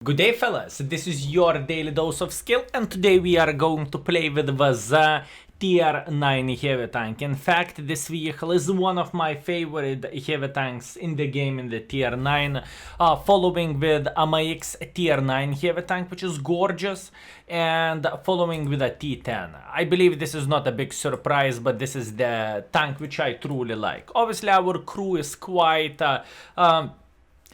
Good day, fellas. This is your daily dose of skill, and today we are going to play with the tier 9 heavy tank. In fact, this vehicle is one of my favorite heavy tanks in the game in the tier 9, following with AMX tier 9 heavy tank, which is gorgeous, and following with a T10. I believe this is not a big surprise, but this is the tank which I truly like. Obviously, our crew is quite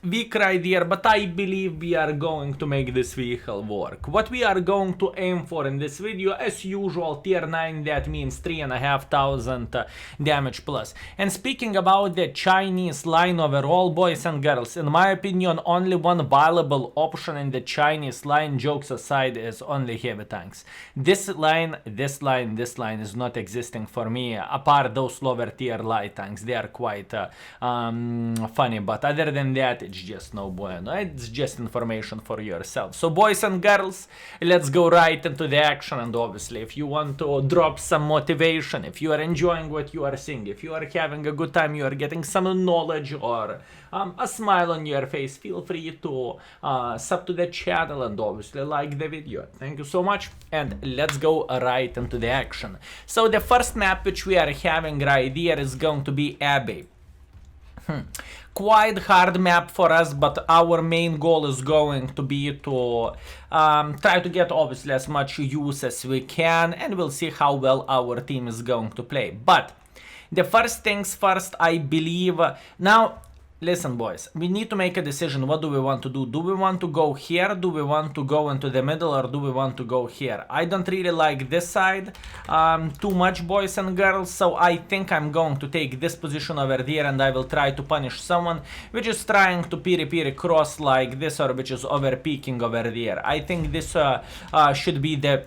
weak right here, but I believe we are going to make this vehicle work. What we are going to aim for in this video, as usual, tier 9, that means 3,500 damage plus. And speaking about the Chinese line overall, boys and girls, in my opinion, only one viable option in the Chinese line, jokes aside, is only heavy tanks. This line is not existing for me, apart those lower tier light tanks. They are quite funny, but other than that, it's just no bueno. It's just information for yourself. So boys and girls, let's go right into the action. And obviously, if you want to drop some motivation, if you are enjoying what you are seeing, if you are having a good time, you are getting some knowledge or a smile on your face, feel free to sub to the channel and obviously like the video. Thank you so much, and let's go right into the action. So the first map which we are having right here is going to be Abbey. Quite hard map for us, but our main goal is going to be to try to get obviously as much use as we can, and we'll see how well our team is going to play. But the first things first, I believe. Now listen, boys, we need to make a decision. What do we want to do? Do we want to go here? Do we want to go into the middle, or do we want to go here? I don't really like this side too much, boys and girls, so I think I'm going to take this position over there, and I will try to punish someone which is trying to piri cross like this, or which is over peeking over there. I think this should be the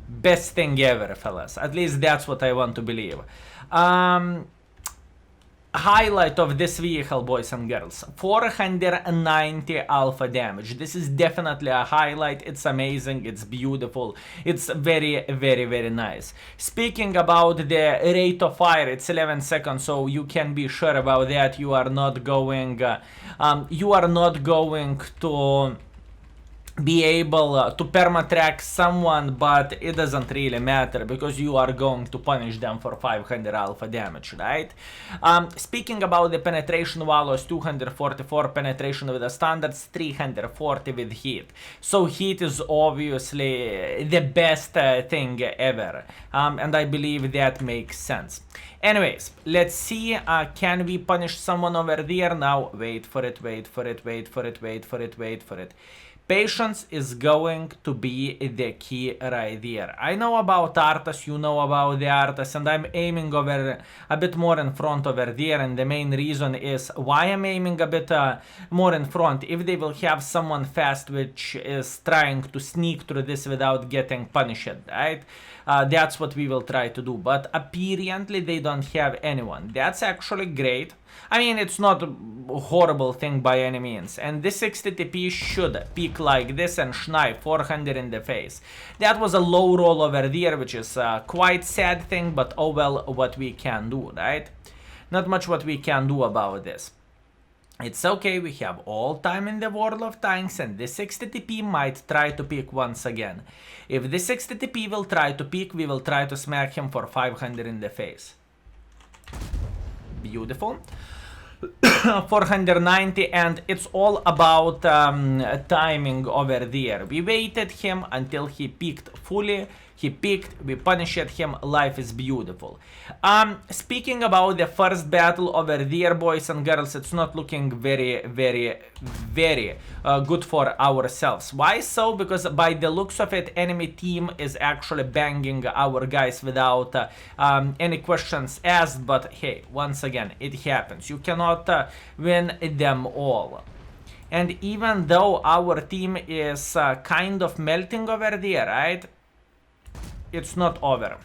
best thing ever, fellas. At least that's what I want to believe. Highlight of this vehicle, boys and girls, 490 alpha damage. This is definitely a highlight. It's amazing, it's beautiful, it's very nice. Speaking about the rate of fire, it's 11 seconds, so you can be sure about that. You are not going to be able to perma-track someone, but it doesn't really matter because you are going to punish them for 500 alpha damage, right? Speaking about the penetration values, 244 penetration with the standards, 340 with heat. So heat is obviously the best thing ever, and I believe that makes sense. Anyways, let's see, can we punish someone over there now? Wait for it. Patience is going to be the key right there. I know about Artas, you know about the Artas, and I'm aiming over a bit more in front over there, and the main reason is why I'm aiming a bit more in front. If they will have someone fast which is trying to sneak through this without getting punished, right? That's what we will try to do, but apparently they don't have anyone. That's actually great. I mean, it's not a horrible thing by any means, and this 60 TP should peak like this and schneid 400 in the face. That was a low roll over there, which is a quite sad thing, but oh well, what we can do, right? Not much what we can do about this. It's okay, we have all time in the world of tanks, and this 60 TP might try to peak once again. If this 60 TP will try to peak, we will try to smack him for 500 in the face. Beautiful. 490, and it's all about timing over there. We waited him until he peaked fully. He peaked, we punished him, life is beautiful. Speaking about the first battle over there, boys and girls, it's not looking very good for ourselves. Why so? Because by the looks of it, enemy team is actually banging our guys without any questions asked, but hey, once again, it happens. You cannot win them all. And even though our team is kind of melting over there, right? It's not over.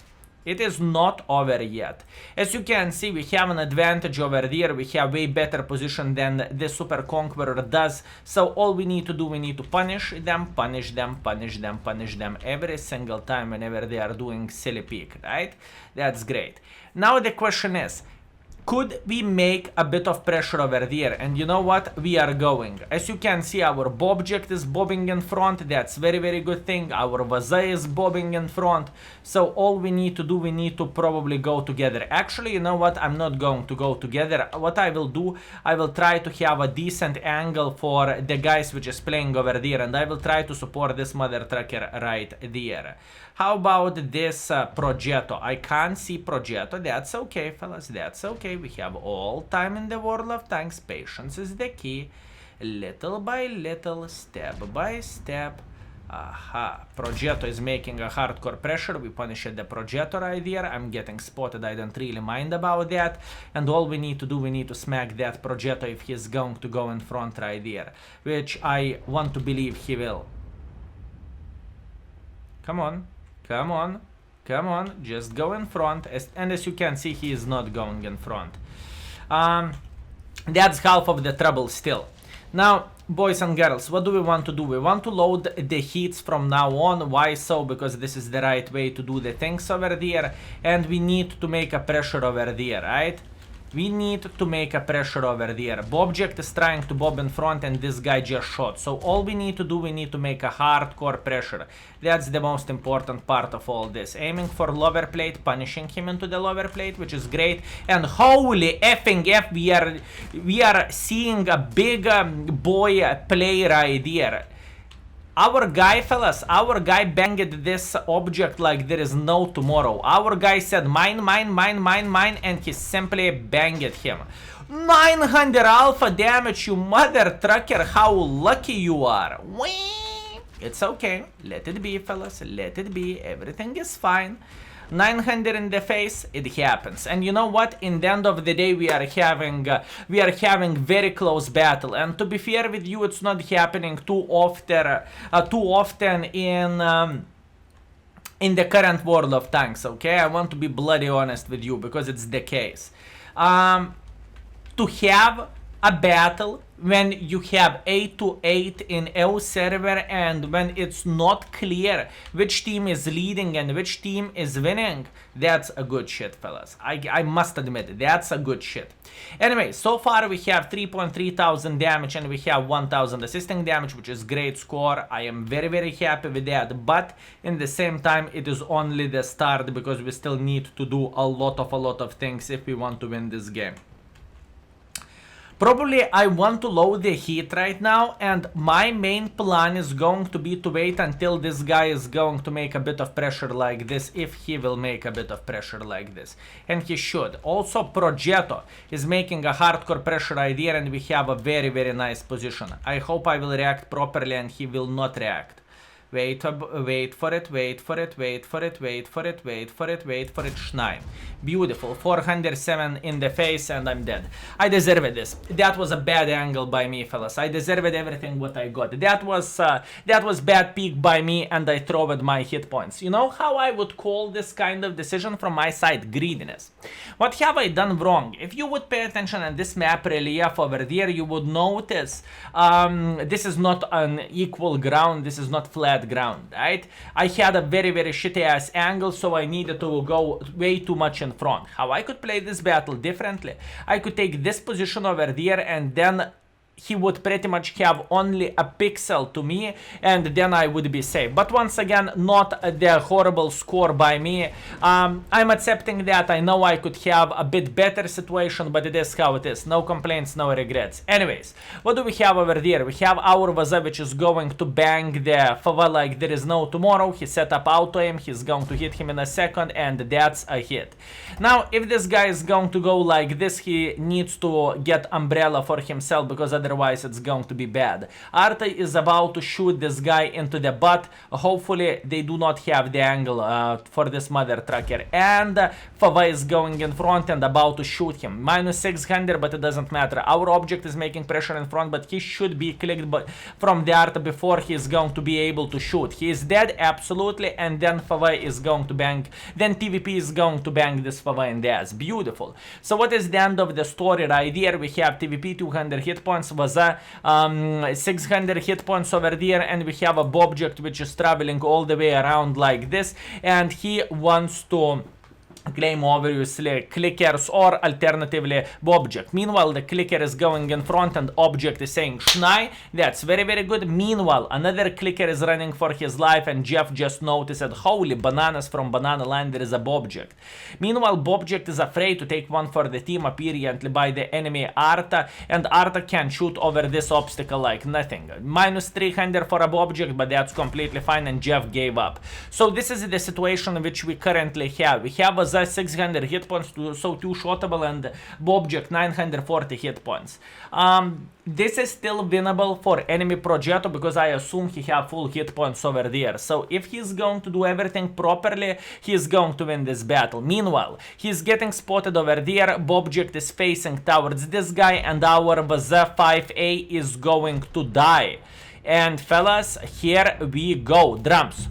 It is not over yet. As you can see, we have an advantage over there. We have way better position than the Super Conqueror does. So all we need to do, we need to punish them every single time whenever they are doing silly peek, right? That's great. Now the question is, Could we make a bit of pressure over there? And you know what? We are going. As you can see, our object is bobbing in front. That's very, very good thing. Our WZ is bobbing in front. So all we need to do, we need to probably go together. Actually, you know what? I'm not going to go together. What I will do, I will try to have a decent angle for the guys which is playing over there. And I will try to support this mother trucker right there. How about this Progetto? I can't see Progetto. That's okay, fellas. That's okay. We have all time in the world of tanks. Patience is the key. Little by little, step by step. Aha. Progetto is making a hardcore pressure. We punished the Progetto right there. I'm getting spotted. I don't really mind about that. And all we need to do, we need to smack that Progetto if he's going to go in front right there. Which I want to believe he will. Come on. Come on, come on, just go in front. And as you can see, he is not going in front. That's half of the trouble still. Now, boys and girls, what do we want to do? We want to load the heats from now on. Why so? Because this is the right way to do the things over there. And we need to make a pressure over there, right? We need to make a pressure over there. Object is trying to bob in front and this guy just shot. So all we need to do, we need to make a hardcore pressure. That's the most important part of all this. Aiming for lower plate, punishing him into the lower plate, which is great. And holy effing F, we are seeing a big boy play right there. Our guy, fellas, our guy banged this object like there is no tomorrow. Our guy said mine, mine, mine, mine, mine, and he simply banged him. 900 alpha damage, you mother trucker, how lucky you are. Whee! It's okay, let it be, fellas, let it be, everything is fine. 900 in the face, it happens. And you know what? In the end of the day, we are having very close battle. And to be fair with you, it's not happening too often in the current world of tanks. Okay, I want to be bloody honest with you because it's the case. To have a battle when you have 8-8 in L server and when it's not clear which team is leading and which team is winning, that's a good shit, fellas. I must admit, that's a good shit. Anyway, so far we have 3.3 thousand damage and we have 1000 assisting damage, which is great score. I am very, very happy with that, but in the same time, it is only the start because we still need to do a lot of things if we want to win this game. Probably I want to load the heat right now, and my main plan is going to be to wait until this guy is going to make a bit of pressure like this, if he will make a bit of pressure like this. And he should. Also, Progetto is making a hardcore pressure idea and we have a very, very nice position. I hope I will react properly and he will not react. Wait for it, wait for it, wait for it, wait for it, wait for it, wait for it, Schneim. Beautiful, 407 in the face and I'm dead. I deserved this. That was a bad angle by me, fellas. I deserved everything what I got. That was bad peek by me and I throwed my hit points. You know how I would call this kind of decision from my side? Greediness. What have I done wrong? If you would pay attention on this map relief over there, you would notice this is not an equal ground, this is not flat ground, right? I had a very, very shitty ass angle, so I needed to go way too much in front. How I could play this battle differently? I could take this position over there and then he would pretty much have only a pixel to me and then I would be safe. But once again, not the horrible score by me. I'm accepting that. I know I could have a bit better situation, but it is how it is. No complaints, no regrets. Anyways, what do we have over there? We have our WZ, which is going to bang the FV like there is no tomorrow. He set up auto aim, he's going to hit him in a second and that's a hit. Now, if this guy is going to go like this, he needs to get umbrella for himself because otherwise it's going to be bad. Arte is about to shoot this guy into the butt. Hopefully they do not have the angle for this mother trucker. And Fava is going in front and about to shoot him. Minus 600, but it doesn't matter. Our object is making pressure in front, but he should be clicked from the Arte before he is going to be able to shoot. He is dead, absolutely, and then Fava is going to bang. Then TVP is going to bang this Fava in the ass. Beautiful. So what is the end of the story right here? We have TVP 200 hit points, was 600 hit points over there, and we have a object which is traveling all the way around like this, and he wants to claim obviously clickers or alternatively object. Meanwhile, the clicker is going in front and object is saying Schnei. That's very, very good. Meanwhile, another clicker is running for his life and Jeff just noticed that holy bananas, from banana line there is a Bobject. Meanwhile, Bobject is afraid to take one for the team apparently by the enemy Arta, and Arta can shoot over this obstacle like nothing. Minus 300 for a Bobject, but that's completely fine and Jeff gave up. So this is the situation which we currently have. We have a 600 hit points, so 2 shottable, and Bobject 940 hit points. This is still winnable for enemy Progetto because I assume he have full hit points over there. So if he's going to do everything properly, he's going to win this battle. Meanwhile, he's getting spotted over there. Bobject is facing towards this guy and our WZ-5A is going to die. And fellas, here we go. Drums.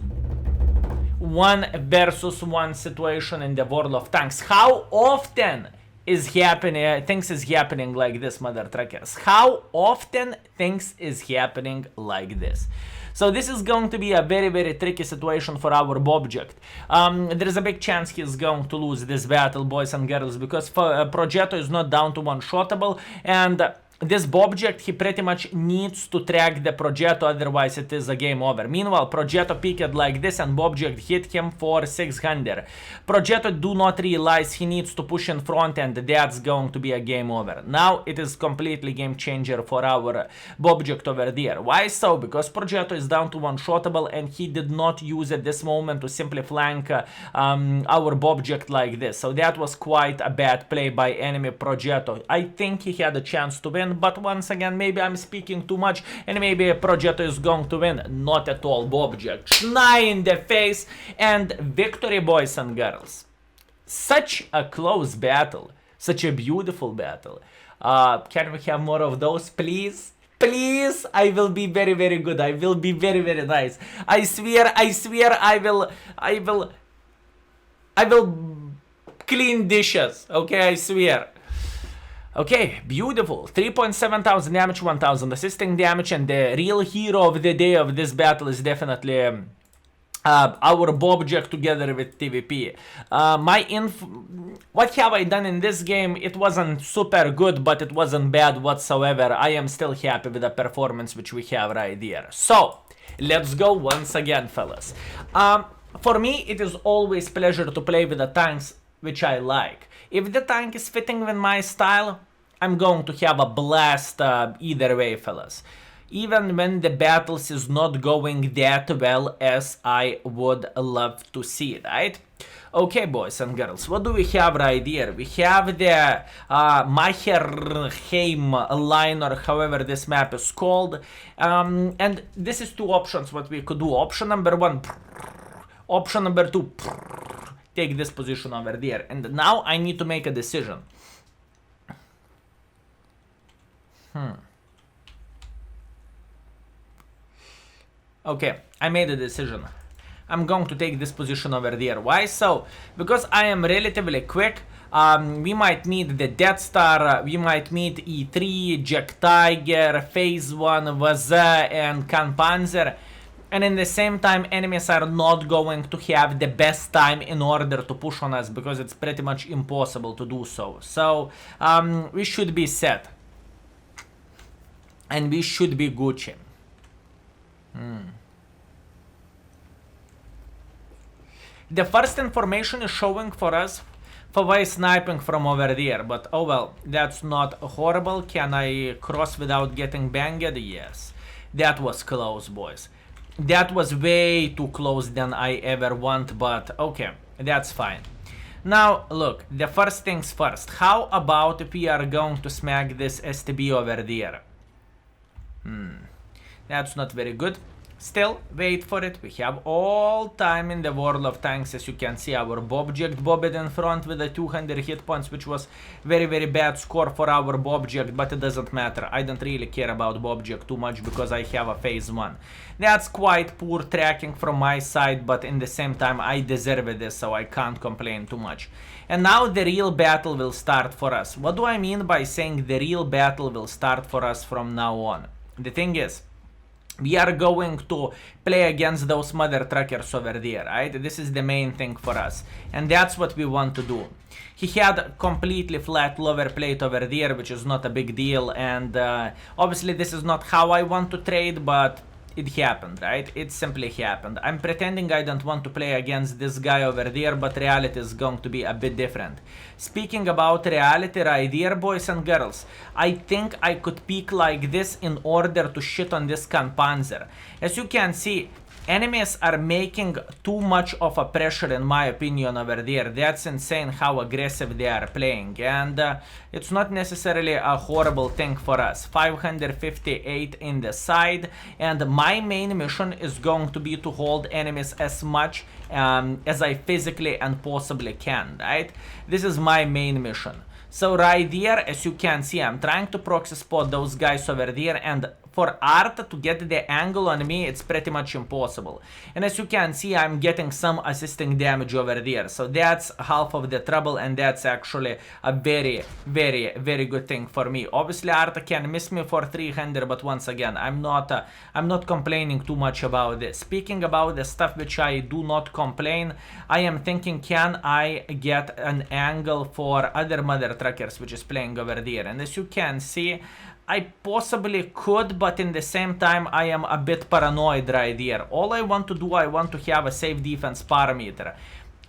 1 versus 1 situation in the World of Tanks. How often is happening, things is happening like this, mother truckers? How often things is happening like this? So this is going to be a very, very tricky situation for our Bobject. There is a big chance he's going to lose this battle, boys and girls, because Progetto is not down to 1 shottable, and this Bobject, he pretty much needs to track the Progetto, otherwise it is a game over. Meanwhile, Progetto picked like this and Bobject hit him for 600. Progetto do not realize he needs to push in front and that's going to be a game over. Now it is completely game changer for our Bobject over there. Why so? Because Progetto is down to 1 shottable and he did not use at this moment to simply flank our Bobject like this. So that was quite a bad play by enemy Progetto. I think he had a chance to win, but once again, maybe I'm speaking too much and maybe Progetto is going to win. Not at all. Bobject Schnei in the face and victory, boys and girls. Such a close battle, such a beautiful battle. Can we have more of those, please? Please, I will be very, very good. I will be very, very nice. I swear, I will clean dishes. Okay, I swear. Okay, beautiful. 3.7 thousand damage, 1000 assisting damage, and the real hero of the day of this battle is definitely our Bobject together with TVP. What have I done in this game? It wasn't super good, but it wasn't bad whatsoever. I am still happy with the performance which we have right there. So, let's go once again, fellas. For me, it is always pleasure to play with the tanks which I like. If the tank is fitting with my style, I'm going to have a blast either way, fellas. Even when the battles is not going that well as I would love to see, right? Okay, boys and girls, what do we have right here? We have the Macherheim line, or however this map is called. And this is 2 options what we could do. Option number 1, option number 2, take this position over there. And now I need to make a decision. Okay, I made a decision. I'm going to take this position over there. Why so? Because I am relatively quick. We might meet the Death Star, we might meet E3, Jack Tiger, Phase 1, WZ, and Kan Panzer. And in the same time, enemies are not going to have the best time in order to push on us, because it's pretty much impossible to do so. So, we should be set. And we should be Gucci. The first information is showing for us for why sniping from over there, but oh well, that's not horrible. Can I cross without getting banged? Yes. That was close, boys. That was way too close than I ever want, but okay, that's fine. Now, look, the first things first. How about if we are going to smack this STB over there? That's not very good. Still, wait for it. We have all time in the World of Tanks. As you can see, our Bobject bobbed in front with the 200 hit points, which was very, very bad score for our Bobject, but it doesn't matter. I don't really care about Bobject too much because I have a Phase 1. That's quite poor tracking from my side, but in the same time, I deserve this, so I can't complain too much. And now the real battle will start for us. What do I mean by saying the real battle will start for us from now on? The thing is, we are going to play against those mother truckers over there, right? This is the main thing for us, and that's what we want to do. He had completely flat lower plate over there, which is not a big deal, and obviously this is not how I want to trade, but it happened, right? It simply happened. I'm pretending I don't want to play against this guy over there, but reality is going to be a bit different. Speaking about reality right here, boys and girls, I think I could peek like this in order to shit on this Panzer. As you can see, enemies are making too much of a pressure, in my opinion, over there. That's insane how aggressive they are playing, and it's not necessarily a horrible thing for us. 558 in the side, and my main mission is going to be to hold enemies as much as I physically and possibly can, right? This is my main mission. So right there, as you can see, I'm trying to proxy spot those guys over there, and for Art to get the angle on me, it's pretty much impossible. And as you can see, I'm getting some assisting damage over there. So that's half of the trouble, and that's actually a very, very, very good thing for me. Obviously, Art can miss me for 300, but once again, I'm not complaining too much about this. Speaking about the stuff which I do not complain, I am thinking, can I get an angle for other mother truckers which is playing over there? And as you can see, I possibly could, but in the same time, I am a bit paranoid right here. All I want to do, I want to have a safe defense parameter.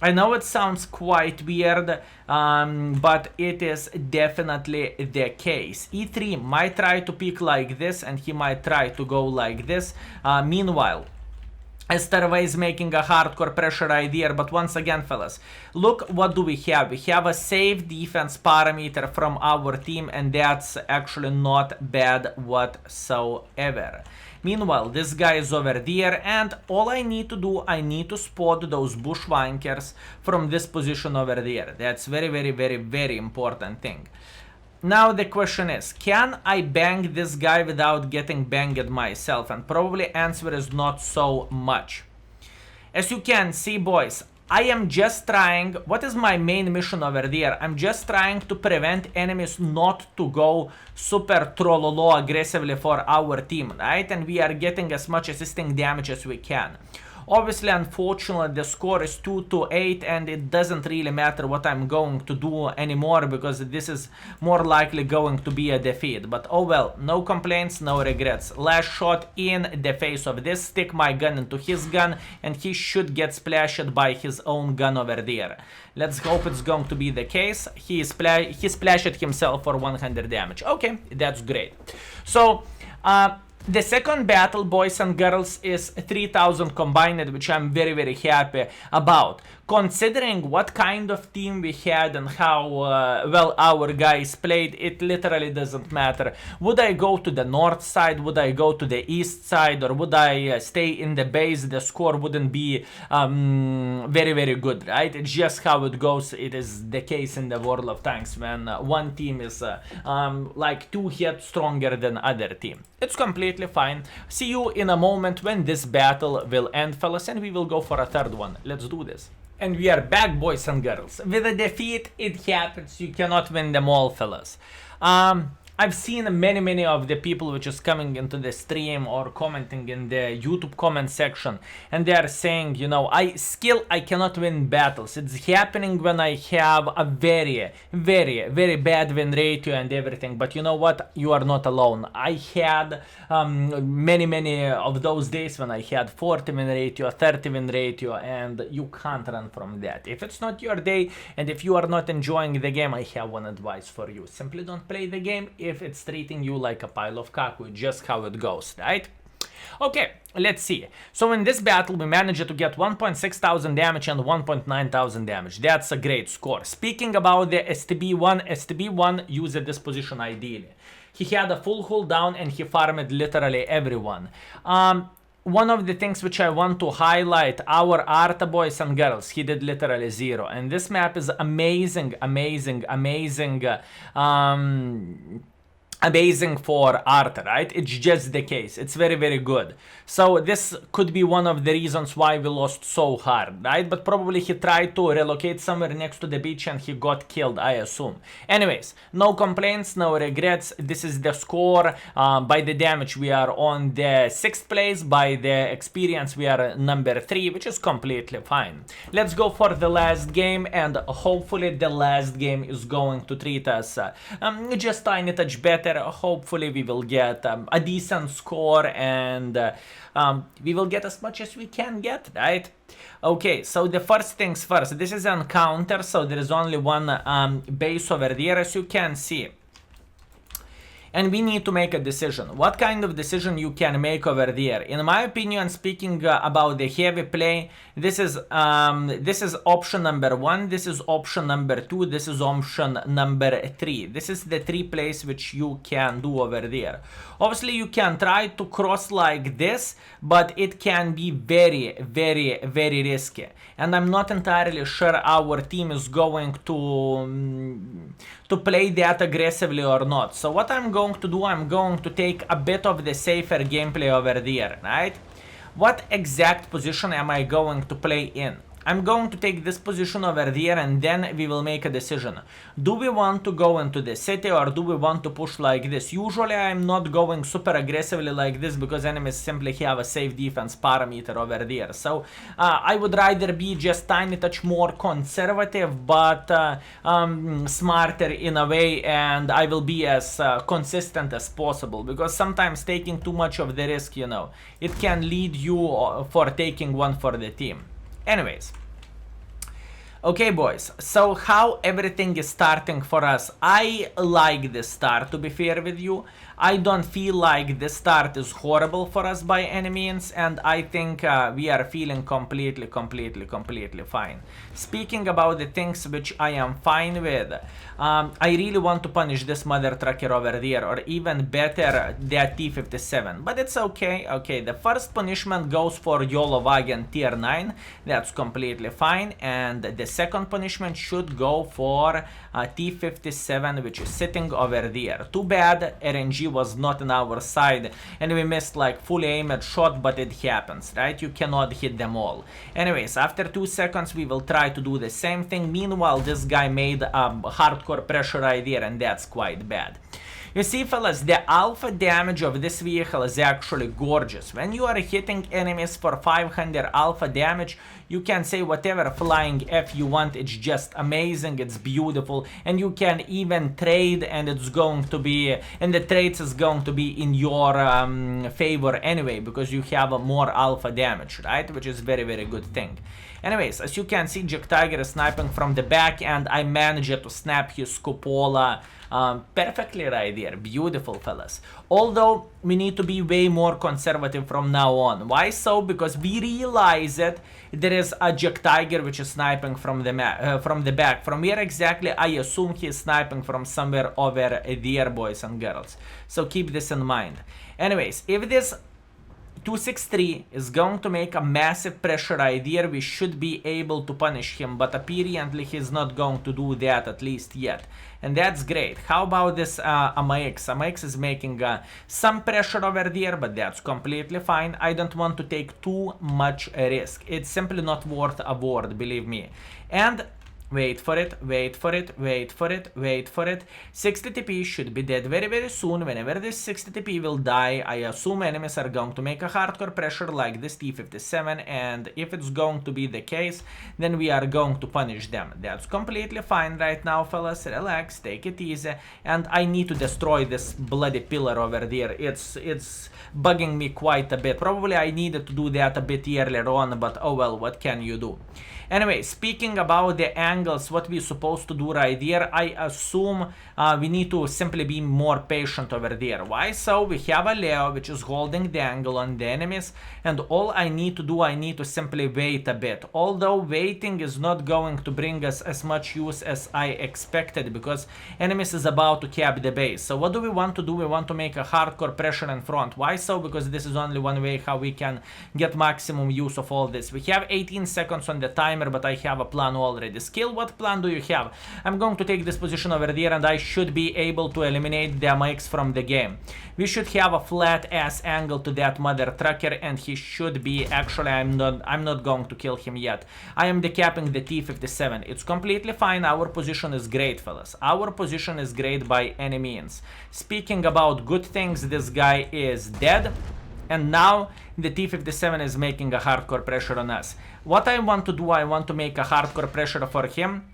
I know it sounds quite weird, but it is definitely the case. E3 might try to pick like this, and he might try to go like this. Meanwhile, Esterway is making a hardcore pressure idea, but once again, fellas, look what do we have. We have a safe defense parameter from our team, and that's actually not bad whatsoever. Meanwhile, this guy is over there, and all I need to do, I need to spot those bushwankers from this position over there. That's very, very, very, very important thing. Now the question is, can I bang this guy without getting banged myself? And probably answer is not so much. As you can see, boys, I am just trying, what is my main mission over there? I'm just trying to prevent enemies not to go super trollolo aggressively for our team, right? And we are getting as much assisting damage as we can. Obviously, unfortunately, the score is 2-8, and it doesn't really matter what I'm going to do anymore, because this is more likely going to be a defeat. But oh well, no complaints, no regrets. Last shot in the face of this, stick my gun into his gun, and he should get splashed by his own gun over there. Let's hope it's going to be the case. He splashed himself for 100 damage. Okay, that's great. So, the second battle, boys and girls, is 3000 combined, which I'm very, very happy about. Considering what kind of team we had and how well our guys played, it literally doesn't matter. Would I go to the north side? Would I go to the east side? Or would I stay in the base? The score wouldn't be very, very good, right? It's just how it goes. It is the case in the World of Tanks when one team is like 2 hits stronger than other team. It's completely fine. See you in a moment when this battle will end, fellas, and we will go for a third one. Let's do this. And we are back, boys and girls. With a defeat, it happens. You cannot win them all, fellas. I've seen many of the people which is coming into the stream or commenting in the YouTube comment section, and they are saying, you know, I cannot win battles. It's happening when I have a very bad win ratio and everything. But you know what? You are not alone. I had many of those days when I had 40 win ratio, 30 win ratio, and you can't run from that. If it's not your day and if you are not enjoying the game, I have one advice for you. Simply don't play the game if it's treating you like a pile of kaku. Just how it goes, right? Okay, let's see. So in this battle we managed to get 1,600 damage and 1,900 damage. That's a great score. Speaking about the STB1 used this position ideally. He had a full cooldown and he farmed literally everyone. One of the things which I want to highlight, our Arta boys and girls, he did literally 0. And this map is amazing. amazing for Arthur, right? It's just the case. It's very, very good. So this could be one of the reasons why we lost so hard, right? But probably he tried to relocate somewhere next to the beach and he got killed, I assume. Anyways, no complaints, no regrets. This is the score. By the damage, we are on the 6th place. By the experience, we are number 3, which is completely fine. Let's go for the last game, and hopefully the last game is going to treat us just tiny touch better. Hopefully we will get a decent score, and we will get as much as we can get, right? Okay, so the first things first. This is an encounter, so there is only one base over there, as you can see. And we need to make a decision. What kind of decision you can make over there? In my opinion, speaking about the heavy play, this is option number 1, this is option number 2, this is option number 3. This is the 3 plays which you can do over there. Obviously, you can try to cross like this, but it can be very, very, very risky. And I'm not entirely sure our team is going to play that aggressively or not. So what I'm going to do, I'm going to take a bit of the safer gameplay over there, right? What exact position am I going to play in? I'm going to take this position over there, and then we will make a decision. Do we want to go into the city, or do we want to push like this? Usually I'm not going super aggressively like this because enemies simply have a safe defense parameter over there. So I would rather be just tiny touch more conservative, but smarter in a way, and I will be as consistent as possible, because sometimes taking too much of the risk, you know, it can lead you for taking one for the team. Anyways, okay boys, so how everything is starting for us. I like this start, to be fair with you. I don't feel like the start is horrible for us by any means, and I think we are feeling completely fine. Speaking about the things which I am fine with, I really want to punish this mother trucker over there, or even better, that T-57, but it's okay. Okay, the first punishment goes for YOLO Wagon tier 9, that's completely fine, and the second punishment should go for T-57, which is sitting over there. Too bad RNG was not on our side and we missed like fully aimed shot, but it happens, right? You cannot hit them all. Anyways, after 2 seconds we will try to do the same thing. Meanwhile, this guy made a hardcore pressure right there, and that's quite bad. You see, fellas, the alpha damage of this vehicle is actually gorgeous. When you are hitting enemies for 500 alpha damage, you can say whatever flying F you want. It's just amazing, it's beautiful, and you can even trade, and it's going to be, and the trades is going to be in your favor anyway, because you have a more alpha damage, right? Which is very, very good thing. Anyways, as you can see, Jack Tiger is sniping from the back, and I managed to snap his cupola perfectly right there. Beautiful, fellas. Although we need to be way more conservative from now on. Why so? Because we realize that there is a Jack Tiger which is sniping from the back. From where exactly? I assume he is sniping from somewhere over there, boys and girls. So keep this in mind. Anyways, if this 263 is going to make a massive pressure idea, we should be able to punish him, but apparently he's not going to do that, at least yet, and that's great. How about this AMX? AMX is making some pressure over there, but that's completely fine. I don't want to take too much risk. It's simply not worth a word, believe me. And wait for it, wait for it, wait for it, wait for it. 60 TP should be dead very, very soon. Whenever this 60 TP will die, I assume enemies are going to make a hardcore pressure like this T-57, and if it's going to be the case, then we are going to punish them. That's completely fine right now, fellas. Relax, take it easy, and I need to destroy this bloody pillar over there. It's bugging me quite a bit. Probably I needed to do that a bit earlier on, but oh well, what can you do? Anyway, speaking about the angles, what we're supposed to do right here, I assume we need to simply be more patient over there. Why so? We have a Leo which is holding the angle on the enemies, and all I need to do, I need to simply wait a bit. Although waiting is not going to bring us as much use as I expected, because enemies is about to cap the base. So what do we want to do? We want to make a hardcore pressure in front. Why so? Because this is only one way how we can get maximum use of all this. We have 18 seconds on the timer, but I have a plan already. Skill skill, what plan do you have? I'm going to take this position over there, and I should be able to eliminate the MX from the game. We should have a flat ass angle to that mother trucker, and he should be, actually I'm not going to kill him yet. I am decapping the T-57. It's completely fine. Our position is great, fellas. Our position is great by any means. Speaking about good things, this guy is dead. And now the T-57 is making a hardcore pressure on us. What I want to do, I want to make a hardcore pressure for him.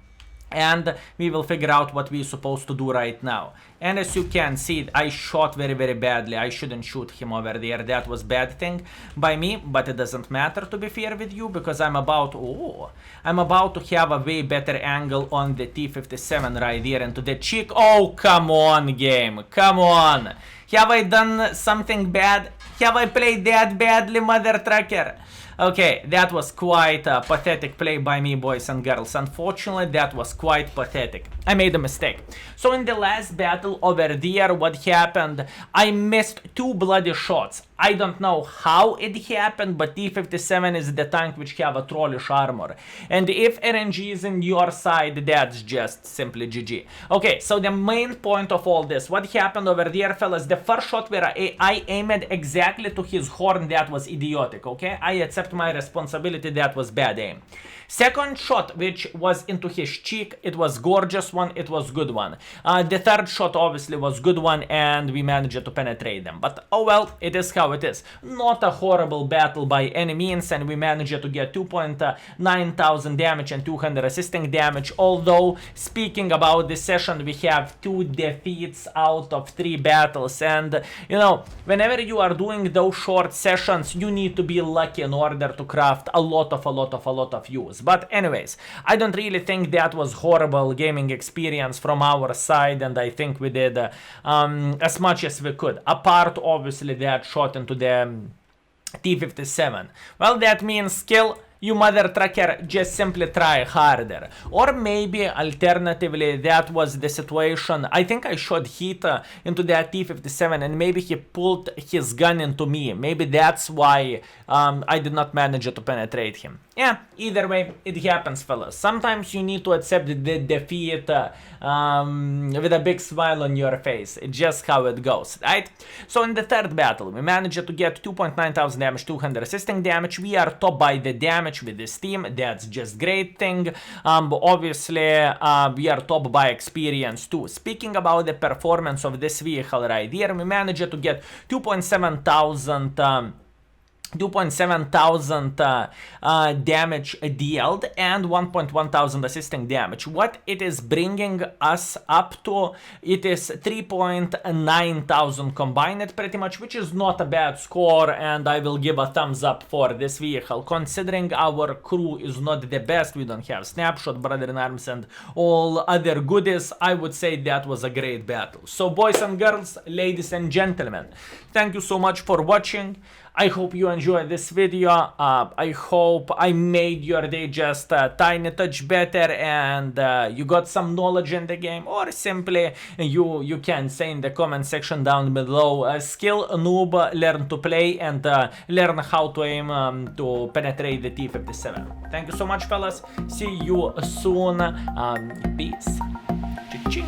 And we will figure out what we're supposed to do right now. And as you can see, I shot very, very badly. I shouldn't shoot him over there. That was bad thing by me, but it doesn't matter, to be fair with you, because I'm about to have a way better angle on the T-57 right there into the cheek. Oh, come on, game. Come on. Have I done something bad? Have I played that badly, mother trucker? Okay, that was quite a pathetic play by me, boys and girls. Unfortunately, that was quite pathetic. I made a mistake. So in the last battle over there, what happened? I missed 2 bloody shots. I don't know how it happened, but T-57 is the tank which have a trollish armor. And if RNG is in your side, that's just simply GG. Okay, so the main point of all this, what happened over there, fellas, the first shot where I aimed exactly to his horn, that was idiotic, okay? I accept my responsibility, that was bad aim. Second shot, which was into his cheek, it was gorgeous one, it was good one. The third shot obviously was good one, and we managed to penetrate them. But oh well, it is how it is. Not a horrible battle by any means, and we managed to get 2.9 thousand damage and 200 assisting damage. Although, speaking about this session, we have 2 defeats out of 3 battles, and you know, whenever you are doing those short sessions, you need to be lucky in order to craft a lot of use. But anyways, I don't really think that was horrible gaming experience from our side, and I think we did as much as we could, apart obviously that shot into the T-57. Well, that means skill. You mother trucker, just simply try harder. Or maybe alternatively, that was the situation. I think I shot heat into that T-57, and maybe he pulled his gun into me. Maybe that's why I did not manage to penetrate him. Yeah, either way, it happens, fellas. Sometimes you need to accept the defeat with a big smile on your face. It's just how it goes, right? So in the third battle, we managed to get 2.9 thousand damage, 200 assisting damage. We are top by the damage with this team. That's just great thing. But obviously, we are top by experience too. Speaking about the performance of this vehicle right here, we managed to get 2.7 thousand damage dealt and 1.1 thousand assisting damage. What it is bringing us up to, it is 3.9 thousand combined pretty much, which is not a bad score, and I will give a thumbs up for this vehicle. Considering our crew is not the best, we don't have snapshot, brother in arms, and all other goodies, I would say that was a great battle. So boys and girls, ladies and gentlemen, thank you so much for watching. I hope you enjoyed this video. I hope I made your day just a tiny touch better, and you got some knowledge in the game, or simply you can say in the comment section down below, skill noob, learn to play, and learn how to aim to penetrate the T-57. Thank you so much, fellas. See you soon. Peace. Ching.